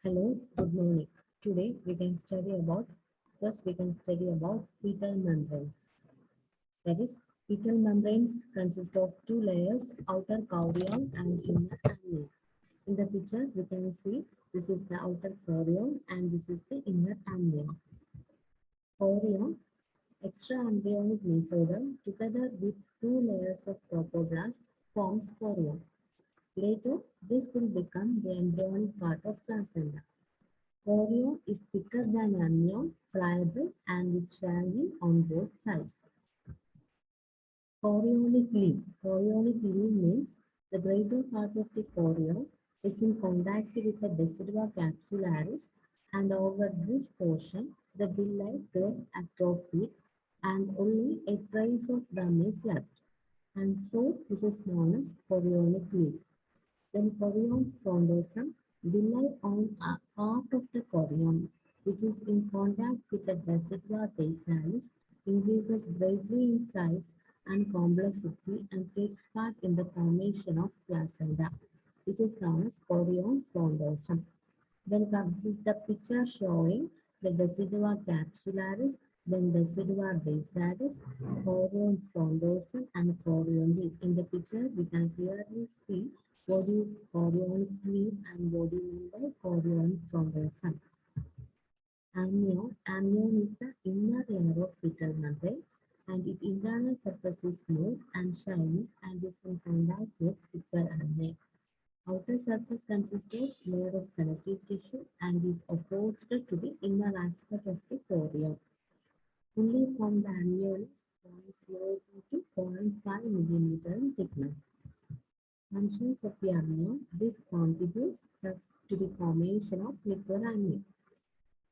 Hello, good morning. Today we can study about fetal membranes. That is, fetal membranes consist of two layers, outer chorion and inner amnion. In the picture, we can see this is the outer chorion and this is the inner amnion. Chorion, extra-embryonic mesoderm, together with two layers of trophoblast, forms chorion. Later, this will become the embryonic part of placenta. Chorion is thicker than amnion, friable, and is shaggy on both sides. Chorionic leaf. Chorionic leaf means the greater part of the chorion is in contact with the decidua capsularis, and over this portion, the villi get atrophied and only a trace of gum is left. And so, this is known as chorionic leaf. Then chorion frondosum rely on a part of the chorion, which is in contact with the decidua basalis, increases greatly in size and complexity and takes part in the formation of placenta. This is known as chorion frondosum. Then comes the picture showing the decidua capsularis, then decidua basalis, chorion frondosum, and chorion leaf. In the picture, we can clearly see what is chorionic leaf and what is mean by chorion frondosum. Amnion is the inner layer of fetal membrane, and its internal surface is smooth and shiny and is in contact with thicker amnion. Outer surface consists of layer of connective tissue and is opposed to the inner aspect of the chorion. Fully formed amnion is 0.02 to 0.5 millimeter in thickness. Functions of the amnion. This contributes to the formation of liquid amnion.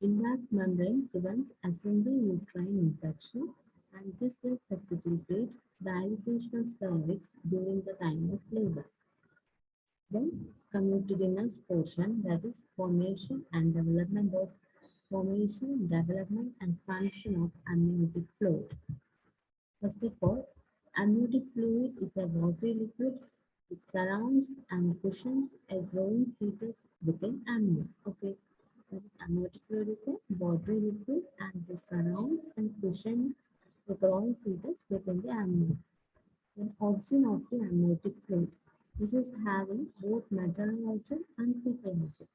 Intact membrane prevents ascending uterine infection, and this will facilitate dilatation of cervix during the time of labor. Then coming to the next portion, that is formation, development and function of amniotic fluid. First of all, amniotic fluid is a watery liquid which surrounds and cushions a growing fetus within amnion. Okay, that is amniotic fluid is a watery liquid and it surrounds and cushions the growing fetus within the amnion. Then origin of the amniotic fluid. This is having both maternal origin and fetal origin.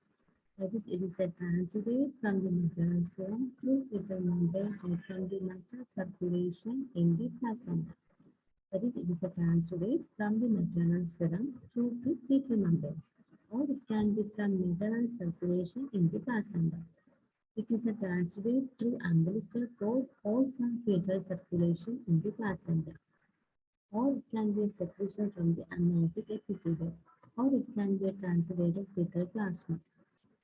That is, it is a transudate from the maternal serum through fetal membrane or from the maternal circulation in the placenta. That is, it is a transudate from the maternal serum through the fetal membranes, or it can be from maternal circulation in the placenta. It is a transudate through umbilical cord or from fetal circulation in the placenta, or it can be a secretion from the amniotic epithelium, or it can be a transudate fetal plasma.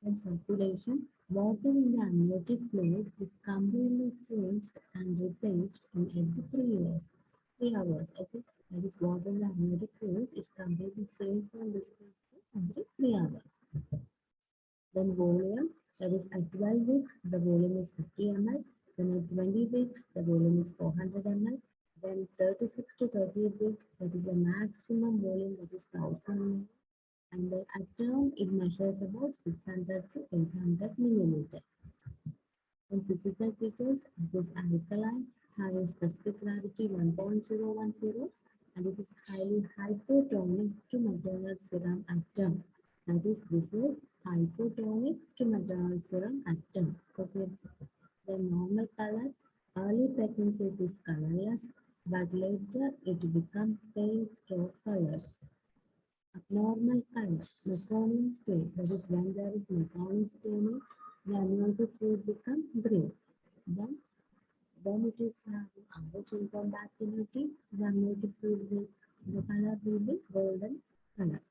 In circulation, water in the amniotic fluid is completely changed and replaced in every 3 years. 3 hours. Okay, that is water in the amniotic fluid is completely changed and replaced every 3 hours. Then volume, that is at 12 weeks, the volume is 50 ml. Then at 20 weeks, the volume is 400 ml. Then 36 to 38 weeks, that is the maximum volume, that is 1000 ml. And then at term, it measures about 600 to 800 millimeter. In physical features, this is alkaline, having specific gravity 1.010, and it is highly hypotonic to maternal serum at term. That is, this is hypotonic to maternal serum at term. Okay. The normal color, early pregnancy it is colorless, but later it becomes pale straw colors. Abnormal color, meconium stain, that is when there is meconium staining, the amniotic fluid becomes green. Then, when it is having RH incompatibility, the amniotic fluid will, the color will be golden color.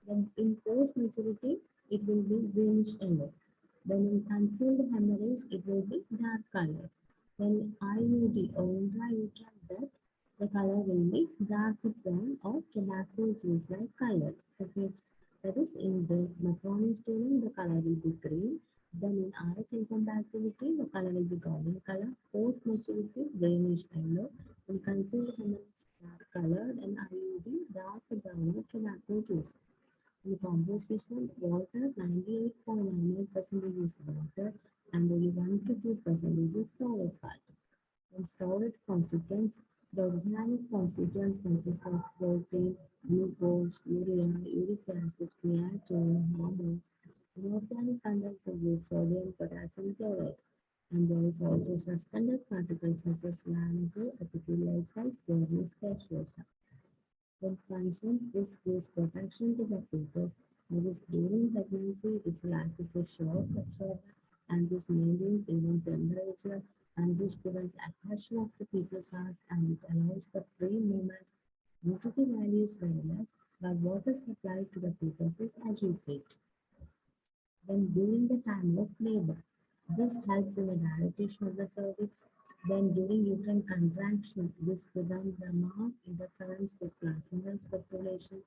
Then in post-maturity, it will be greenish yellow. Then in concealed hemorrhage, it will be dark colored. Then IUD or intrauterine death, the color will be dark brown or tobacco juice-like colored. Okay, that is in the meconium staining, the color will be green. Then in RH incompatibility, the color will be golden color. Post-maturity, greenish yellow. In concealed hemorrhage, dark colored, and IUD, dark brown or tobacco juice. In composition, water 98.98% is water and only 1 to 2% is solid part. In solid constituents, the organic constituents consist of protein, glucose, urea, uric acid, creatine, hormones. Inorganic contains include sodium, potassium chloride. And there is also suspended particles such as lamellary epithelial cells, various gaseosa. When function, this gives protection to the fetus. That is, during pregnancy, this acts as a shock absorber and this maintains even temperature and this prevents attachment of the fetal parts and it allows the free movement. Nutritive value is very less, but water supply to the fetus is adequate. Then during the time of labor, this helps in the dilatation of the cervix. Then during uterine contraction, this prevents the marked interference with placental circulation.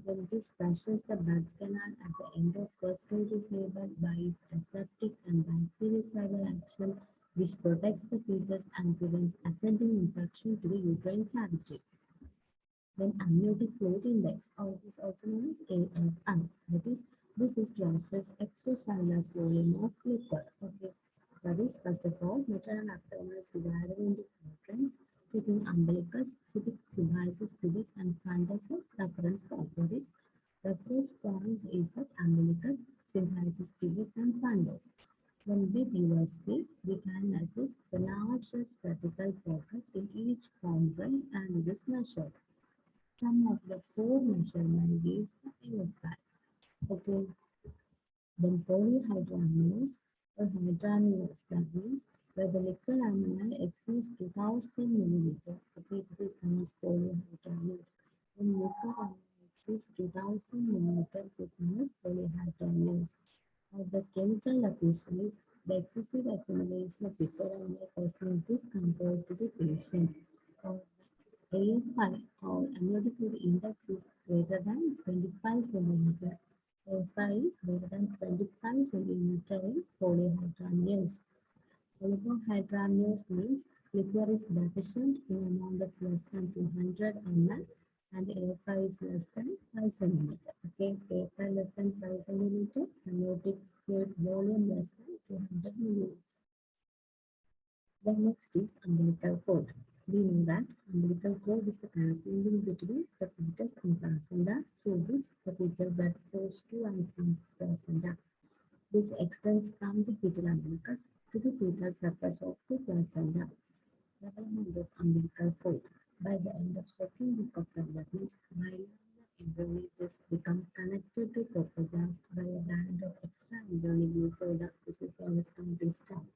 When this pressures the blood canal at the end of first stage of labor by its aseptic and bactericidal action, which protects the fetus and prevents ascending infection to the uterine cavity. Then amniotic fluid index, or it is also known as AFI. That is, this is transverse extracellular volume of liquid. Okay. That is, first of all, maternal abdomen is divided into quadrants, taking umbilicus, civic tuberculosis, pubis, and fundus as reference point. That is, reference points is at umbilicus, symphysis, pubis, and fundus. When we see, we can assess the largest vertical pocket in each quadrant and it is measured. Some of the four measurement gives the AFI. Okay, then polyhydramnios or hydramnios, that means where the liquid ammonia exceeds 2000 milliliter. Okay, this is known as polyhydramnios. When liquid ammonia exceeds 2000 milliliters, is known as polyhydramnios. Of the chemical efficiency, the excessive accumulation of liquid ammonia causing discomfort to the patient. Or AFI or amniotic fluid index is greater than 25 centimeter. AFI is greater than 25 centimeter in polyhydramnios. Oligohydramnios means liquid is deficient in amount of less than 200 ml and AFI is less than 5 centimeter. Okay, AFI less than 5 centimeter, amniotic fluid volume less than 200 milliliter. The next is umbilical cord. We know that umbilical cord is the connecting link between the fetus and placenta through which the fetal blood flows to and from the placenta. This extends from the fetal umbilicus to the fetal surface of the placenta. Development of umbilical cord. By the end of second week of development, bilateral embryonitis become connected to trophoblast by a band of extra embryonic mesoda. This is known as counting stem.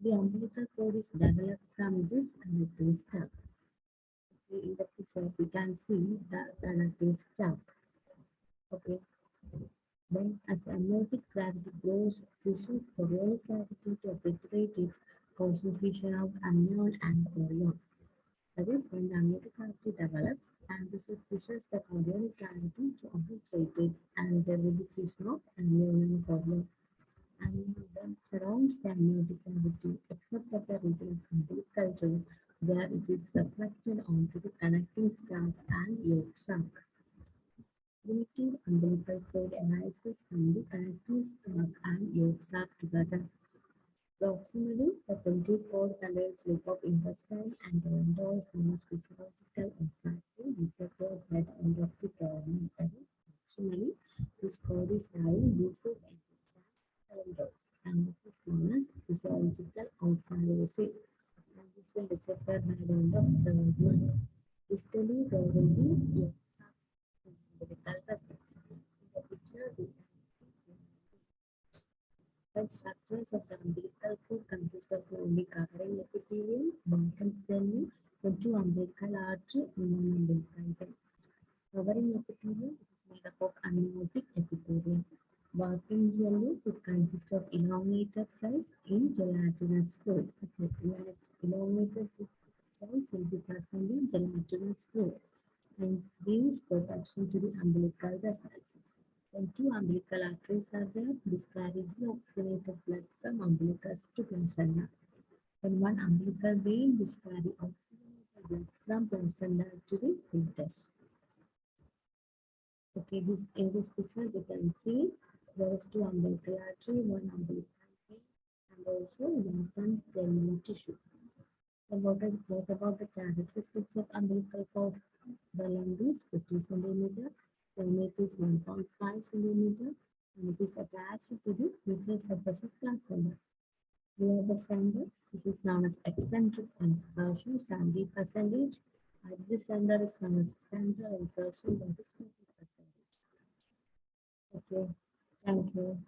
The umbilical cord is developed from this connecting stub. In the picture, we can see the connecting stub. Okay. Then, as amniotic cavity grows, pushes the chorionic cavity to obliterate it, concentration of amnion and chorion. That is, when the amniotic cavity develops, and this pushes the chorionic cavity to obliterate it, and there will be fusion of amnion and chorion. And then surrounds the amniotic cavity except at the region of umbilical ring where it is reflected onto the connecting stump and yolk sac. Primitive umbilical cord arises from the connecting stump and yolk sac together. Proximally, the pelvic cord contains lip of intestine and the endo is known as physiological and passive receptor at the end of the colon. That is, proximally, this cord is having lip of intestine endos, and this is known as physiological outflow. And this will disappear by the end of the month. Distally, there will be yolk sacs and umbilical vessels. In the picture, we the structures of the umbilical cord consist of only covering epithelium, bottom cilium, the two umbilical artery, and one umbilical vein. Covering epithelium is made up of amniotic epithelium. Bottom cilium it consists of elongated cells in gelatinous fluid. Okay, elongated cells will be present in gelatinous fluid and gives protection to the umbilical vessels. When two umbilical arteries are there, this carry deoxygenated blood from umbilicus to placenta. When one umbilical vein, this carry oxygenated blood from placenta to the fetus. Okay, in this picture we can see there is two umbilical artery, one umbilical vein, and also lengthened cranial tissue. So what about the characteristics of umbilical cord? The length is 50 centimeter, the neck is 1.5 centimeter, and it is attached to the fetal surface of placenta. Near the center, this is known as eccentric insertion, 70%. At the center is known as central insertion, that is 30%. Okay, thank you.